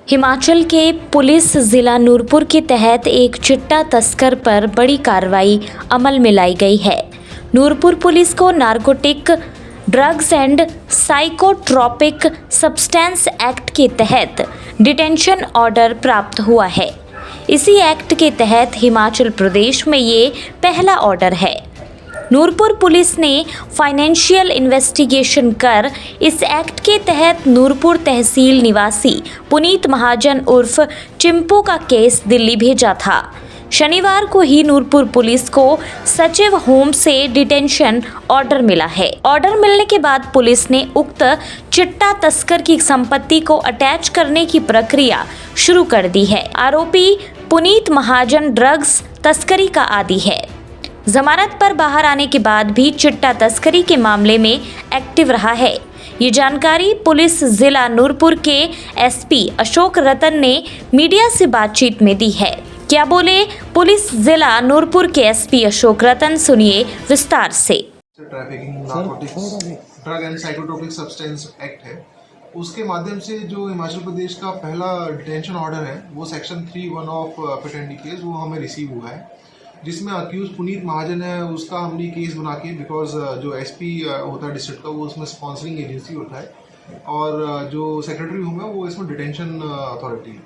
हिमाचल के पुलिस जिला नूरपुर के तहत एक चिट्टा तस्कर पर बड़ी कार्रवाई अमल में लाई गई है। नूरपुर पुलिस को narcotic drugs and psychotropic substance act के तहत डिटेंशन ऑर्डर प्राप्त हुआ है। इसी एक्ट के तहत हिमाचल प्रदेश में ये पहला ऑर्डर है। नूरपुर पुलिस ने फाइनेंशियल इन्वेस्टिगेशन कर इस एक्ट के तहत नूरपुर तहसील निवासी पुनीत महाजन उर्फ चिंपू का केस दिल्ली भेजा था। शनिवार को ही नूरपुर पुलिस को सचिव होम से डिटेंशन ऑर्डर मिला है। ऑर्डर मिलने के बाद पुलिस ने उक्त चिट्टा तस्कर की संपत्ति को अटैच करने की प्रक्रिया शुरू कर दी है। आरोपी पुनीत महाजन ड्रग्स तस्करी का आदी है। जमानत पर बाहर आने के बाद भी चिट्टा तस्करी के मामले में एक्टिव रहा है। ये जानकारी पुलिस जिला नूरपुर के एसपी अशोक रतन ने मीडिया से बातचीत में दी है। क्या बोले पुलिस जिला नूरपुर के एसपी अशोक रतन, सुनिए विस्तार से। Trafficking narcotics drug and psychotropic substance act है, उसके माध्यम से जो हिमाचल प्रदेश का पहला डिटेंशन ऑर्डर है वो सेक्शन 3(1) ऑफ पिट केस वो हमें रिसीव हुआ है, जिसमें अक्यूज पुनीत महाजन है। उसका हमने केस बना के, बिकॉज जो एसपी होता है डिस्ट्रिक्ट का वो उसमें स्पॉन्सरिंग एजेंसी होता है और जो सेक्रेटरी हूँ मैं वो इसमें डिटेंशन अथॉरिटी है,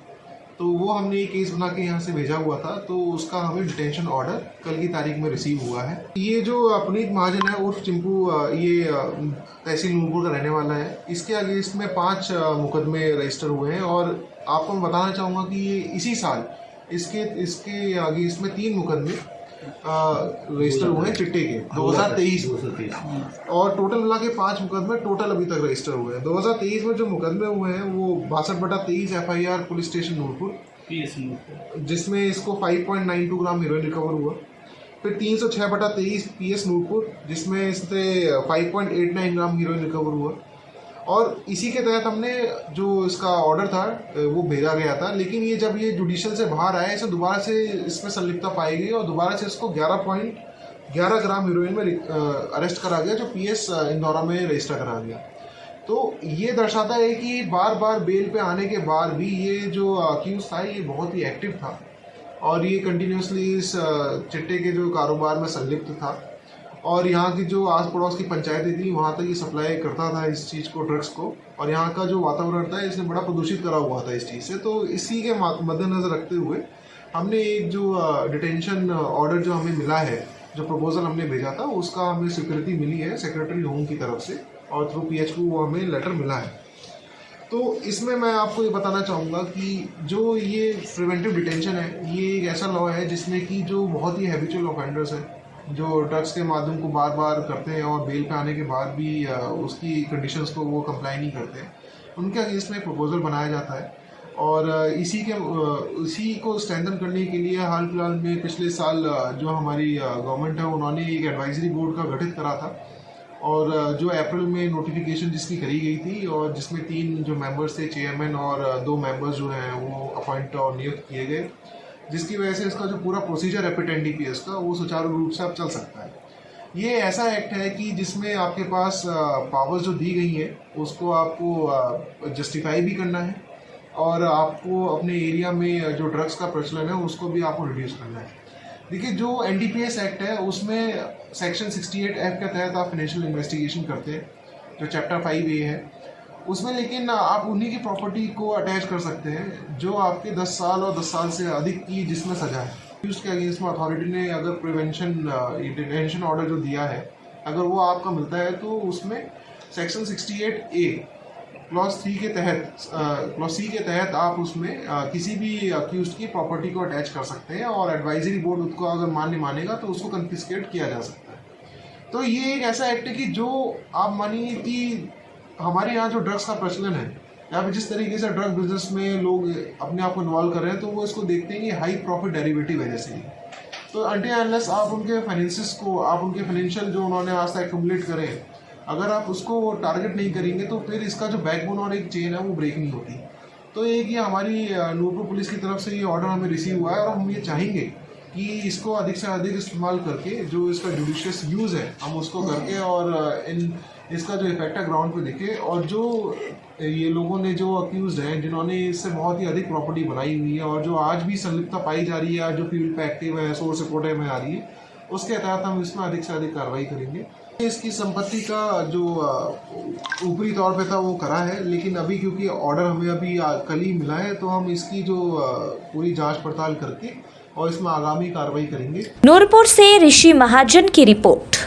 तो वो हमने ये केस बना के यहाँ से भेजा हुआ था। तो उसका हमें डिटेंशन ऑर्डर कल की तारीख में रिसीव हुआ है। ये जो पुनीत महाजन है उर्फ चिंपू, ये तहसील नूरपुर का रहने वाला है। इसके आगे इसमें 5 मुकदमे रजिस्टर हुए हैं और आपको मैं बताना चाहूँगा कि ये इसी साल इसके आगे इसमें 3 मुकदमे रजिस्टर हुए हैं चिट्टे के 2023 और टोटल मिला के 5 मुकदमे टोटल अभी तक रजिस्टर हुए हैं। 2023 में जो मुकदमे हुए हैं वो 62/23 FIR पुलिस स्टेशन नूरपुर, जिसमें इसको 5.92 ग्राम हीरोइन रिकवर हुआ। फिर 306/23 PS नूरपुर, जिसमें इससे 5.89 ग्राम हीरोइन रिकवर हुआ। और इसी के तहत हमने जो इसका ऑर्डर था वो भेजा गया था, लेकिन ये जब ये जुडिशियल से बाहर आया इसे दोबारा से इसमें संलिप्तता पाई गई और दोबारा से इसको 11.11 ग्राम हीरोइन में अरेस्ट करा गया, जो PS इंदौरा में रजिस्टर करा गया। तो ये दर्शाता है कि बार बार बेल पे आने के बाद भी ये जो अक्यूज था ये बहुत ही एक्टिव था और ये कंटिन्यूसली इस चिट्टे के जो कारोबार में संलिप्त था और यहाँ की जो आस पड़ोस की पंचायतें थी वहाँ तक ये सप्लाई करता था इस चीज़ को, ड्रग्स को। और यहाँ का जो वातावरण था इसने बड़ा प्रदूषित करा हुआ था इस चीज़ से। तो इसी के मद्देनजर रखते हुए हमने एक जो डिटेंशन ऑर्डर जो हमें मिला है, जो प्रपोजल हमने भेजा था, उसका हमें स्वीकृति मिली है सेक्रेटरी होम की तरफ से और थ्रू PH को वो हमें लेटर मिला है। तो इसमें मैं आपको ये बताना चाहूँगा कि जो ये प्रिवेंटिव डिटेंशन है ये एक ऐसा लॉ है जिसमें कि जो बहुत ही हैबिचुअल ऑफेंडर्स हैं, जो ड्रग्स के माध्यम को बार बार करते हैं और बेल पे आने के बाद भी उसकी कंडीशंस को वो कंप्लाई नहीं करते, उनके अगेंस्ट में एक प्रपोजल बनाया जाता है। और इसी को स्ट्रेंथन करने के लिए हाल फिलहाल में पिछले साल जो हमारी गवर्नमेंट है उन्होंने एक एडवाइजरी बोर्ड का गठित करा था और जो अप्रैल में नोटिफिकेशन जिसकी करी गई थी और जिसमें 3 जो मेंबर्स थे, चेयरमैन और 2 मेंबर्स जो हैं वो अपॉइंट और नियुक्त किए गए, जिसकी वजह से इसका जो पूरा प्रोसीजर है पिट NDPS का वो सुचारू रूप से अब चल सकता है। ये ऐसा एक्ट है कि जिसमें आपके पास पावर्स जो दी गई है उसको आपको जस्टिफाई भी करना है और आपको अपने एरिया में जो ड्रग्स का प्रचलन है उसको भी आपको रिड्यूस करना है। देखिए, जो NDPS एक्ट है उसमें सेक्शन 68F के तहत आप फाइनेंशियल इन्वेस्टिगेशन करते हैं, जो चैप्टर 5A है उसमें, लेकिन आप उन्हीं की प्रॉपर्टी को अटैच कर सकते हैं जो आपके 10 साल और 10 साल से अधिक की जिसमें सजा है। उसके अगेंस्ट में अथॉरिटी ने अगर प्रिवेंशन डिटेंशन ऑर्डर जो दिया है अगर वो आपका मिलता है तो उसमें सेक्शन 68A क्लॉज C के तहत आप उसमें किसी भी अक्यूज्ड की प्रॉपर्टी को अटैच कर सकते हैं और एडवाइजरी बोर्ड उसको अगर मानेगा तो उसको कन्फिस्केट किया जा सकता है। तो ये एक ऐसा एक्ट है कि जो आप मानिए कि हमारे यहाँ जो ड्रग्स का प्रचलन है या फिर जिस तरीके से ड्रग बिजनेस में लोग अपने आप को इन्वॉल्व कर रहे हैं तो वो इसको देखते हैं कि हाई प्रॉफिट डेरिवेटिव वजह से ही। तो अनटिल अनलेस आप उनके फाइनेंसिस को, आप उनके फाइनेंशियल जो उन्होंने आज तक एक्यूमुलेट करे, अगर आप उसको टारगेट नहीं करेंगे तो फिर इसका जो बैकबोन और एक चेन है वो ब्रेक नहीं होती। तो एक ये हमारी नूरपुर पुलिस की तरफ से ये ऑर्डर हमें रिसीव हुआ है और हम ये चाहेंगे कि इसको अधिक से अधिक इस्तेमाल करके जो इसका जुडिशियस यूज़ है हम उसको करके और इसका जो इफेक्ट है ग्राउंड पे दिखे, और जो ये लोगों ने जो अक्यूज हैं जिन्होंने इससे बहुत ही अधिक प्रॉपर्टी बनाई हुई है और जो आज भी संलिप्तता पाई जा रही है, जो फील्ड पे एक्टिव है, सोर्स रिपोर्ट में आ रही है, उसके तहत हम इसमें अधिक से अधिक कार्रवाई करेंगे। इसकी संपत्ति का जो ऊपरी तौर पे था वो करा है, लेकिन अभी क्योंकि ऑर्डर हमें अभी कल ही मिला है तो हम इसकी जो पूरी जांच पड़ताल करके और इसमें आगामी कार्रवाई करेंगे। नूरपुर से ऋषि महाजन की रिपोर्ट।